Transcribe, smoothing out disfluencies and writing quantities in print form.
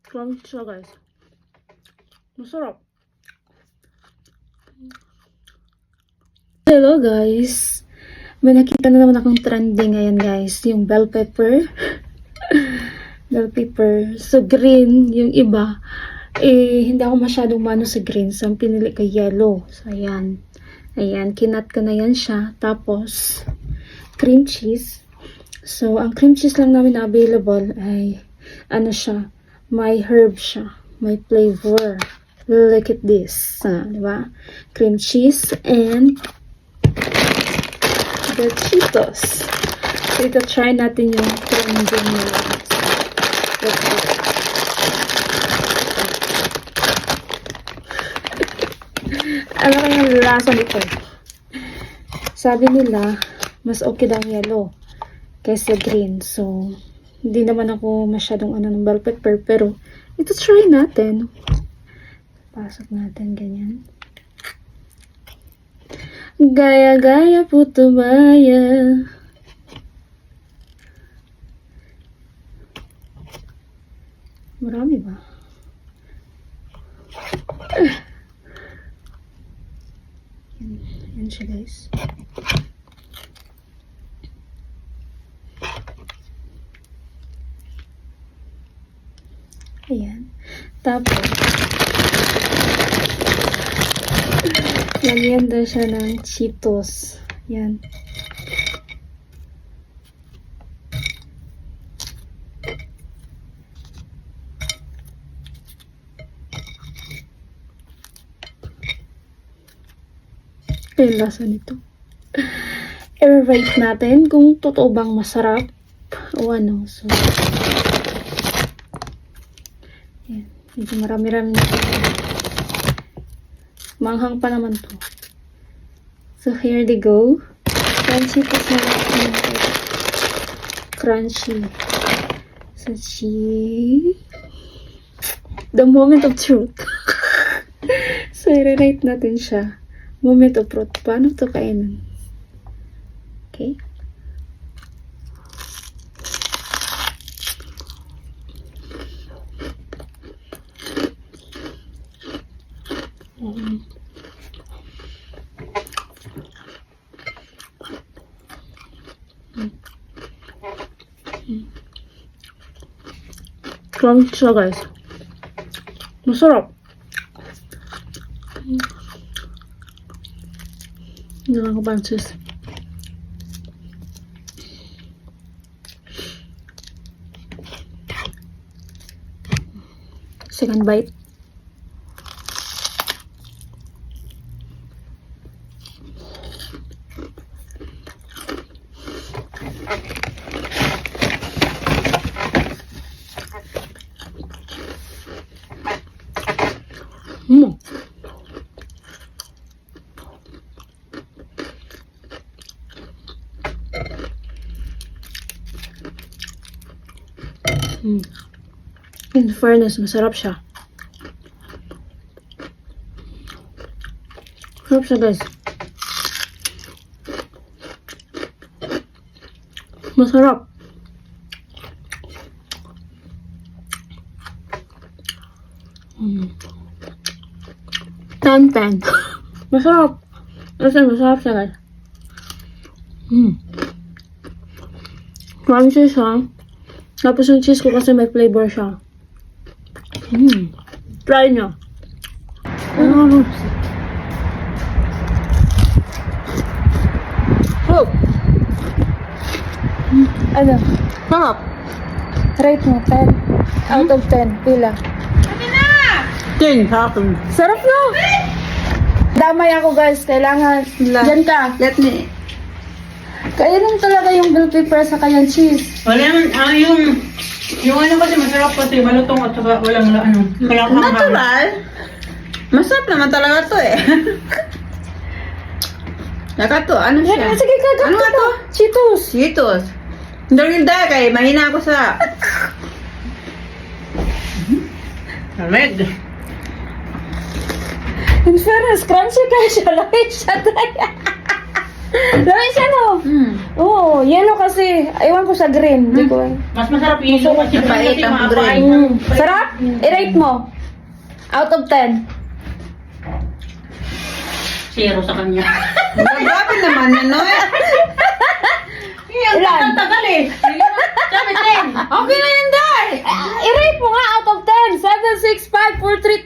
Crunchy siya, guys. Masarap. Hello, guys. May nakita na naman akong trending ngayon, guys. Yung bell pepper. Bell pepper. So, green. Yung iba. Hindi ako masyadong mano sa green. So, ang pinili ko yellow. So, ayan. Ayan. Kinat ko na yan siya. Tapos, cream cheese. So, ang cream cheese lang namin na available ay, ano siya, may herb siya. May flavor. Look at this. Diba? Cream cheese and the Cheetos. So, ito try natin yung trending nila. Let's go. Ano kayang lasa nito? Sabi nila, mas okay daw yellow kaysa green. So, hindi naman ako masyadong ng bell pepper. Pero, ito try natin. Pasok natin ganyan. Gaya-gaya puto baya. Marami ba? Yan siya, guys. Ayan. Tapos, lagyan daw siya ng Cheetos. Yan. Yung lasa nito. I-rate natin kung totoo bang masarap o ano. So, yan. Medyo marami-rami na. Manghang pa naman to. So, here they go. Crunchy pa sa crunchy. So, the moment of truth. So, i-rate natin siya. Moment of truth. Paano to kainin? Okay. Crunchy siya, guys. Masarap. Hindi lang ko pansis. Second bite. In fairness, masarap siya. Masarap siya, guys. Masarap. Ten. Masarap. Masarap siya, guys. Crunchy siya. Tapos yung cheese ko kasi may flavor siya. Try nyo. Oh. Ano? Sarap. Rate mo, 10. Out of 10. Pila? 10 sa akin. Sarap no? Damay ako, guys. Kailangan. Diyan ka. Let me. Kainin talaga yung bell pepper sa kayang cheese. Wala naman, yung ano kasi masarap kasi malutong at saka walang walang Natural. Masarap naman talaga to eh. Naka to, ano siya? Yan, sige ka. Ano nga to? Cheetos. Cheetos. Dahil kay mahina ako sa... Red. In fairness, crunchy ka siya. Laki siya. Dami siya, no? Hmm. Oo, yellow kasi. Ewan ko sa green. Hindi ko. Mas masarap yellow kasi Mapait kasi ang maapain. Mm. Sarap? I-rate mo. Out of 10. 0 sa kanya. Grabe naman yun, no? Ilan? Ang tagal eh. Sabi 10. Okay na yan, Day. I-rate mo nga out of 10. 7, 6, 5, 4, 3,